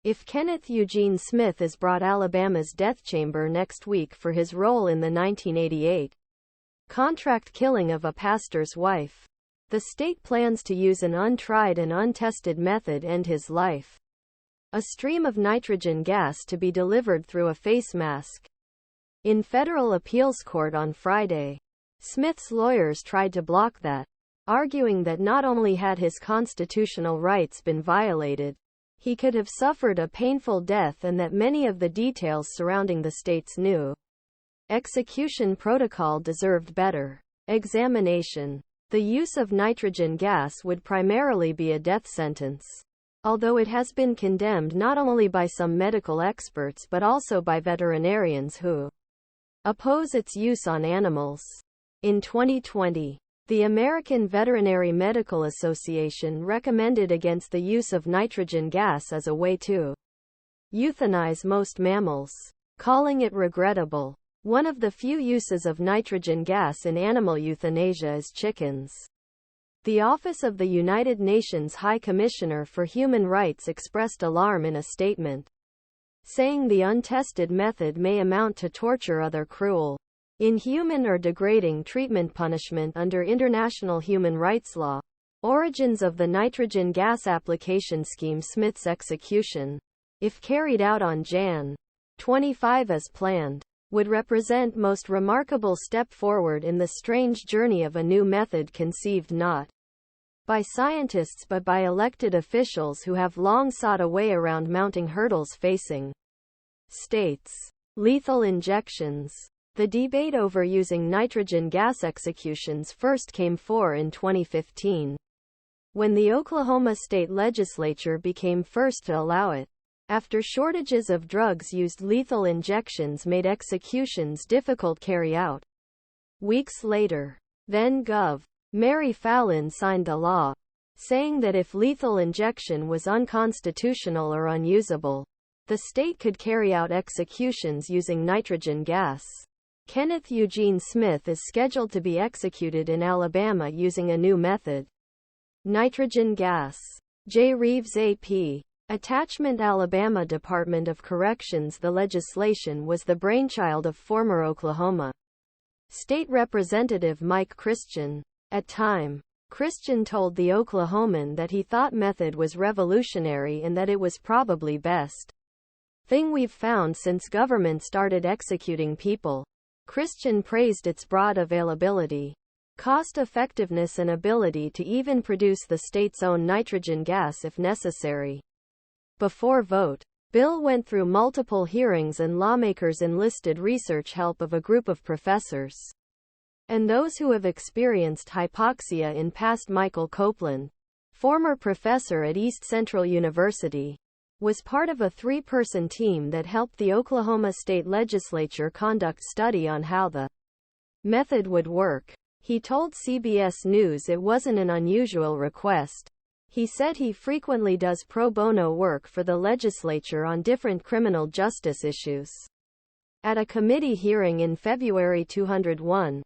if Kenneth Eugene Smith is brought Alabama's death chamber next week for his role in the 1988 contract killing of a pastor's wife. The state plans to use an untried and untested method to end his life. A stream of nitrogen gas to be delivered through a face mask. In federal appeals court on Friday, Smith's lawyers tried to block that, arguing that not only had his constitutional rights been violated, he could have suffered a painful death and that many of the details surrounding the state's new execution protocol deserved better examination. The use of nitrogen gas would primarily be a death sentence, although it has been condemned not only by some medical experts but also by veterinarians who oppose its use on animals. In 2020, the American Veterinary Medical Association recommended against the use of nitrogen gas as a way to euthanize most mammals, calling it regrettable. One of the few uses of nitrogen gas in animal euthanasia is chickens. The Office of the United Nations High Commissioner for Human Rights expressed alarm in a statement, saying the untested method may amount to torture or cruel, inhuman or degrading treatment punishment under international human rights law. Origins of the nitrogen gas application scheme. Smith's execution, if carried out on Jan. 25 as planned, would represent most remarkable step forward in the strange journey of a new method conceived not by scientists but by elected officials who have long sought a way around mounting hurdles facing states. Lethal injections. The debate over using nitrogen gas executions first came in 2015, when the Oklahoma state legislature became first to allow it. After shortages of drugs used, lethal injections made executions difficult to carry out. Weeks later, then Gov. Mary Fallin signed the law, saying that if lethal injection was unconstitutional or unusable, the state could carry out executions using nitrogen gas. Kenneth Eugene Smith is scheduled to be executed in Alabama using a new method. Nitrogen gas. J. Reeves AP. Attachment. Alabama Department of Corrections. The legislation was the brainchild of former Oklahoma State Representative Mike Christian. At time, Christian told the Oklahoman that he thought method was revolutionary and that it was probably best thing we've found since government started executing people. Christian praised its broad availability, cost-effectiveness and ability to even produce the state's own nitrogen gas if necessary. Before vote, bill went through multiple hearings and lawmakers enlisted research help of a group of professors and those who have experienced hypoxia in past. Michael Copeland, former professor at East Central University, was part of a three-person team that helped the Oklahoma State Legislature conduct study on how the method would work. He told CBS News it wasn't an unusual request. He said he frequently does pro bono work for the legislature on different criminal justice issues. At a committee hearing in February 2001,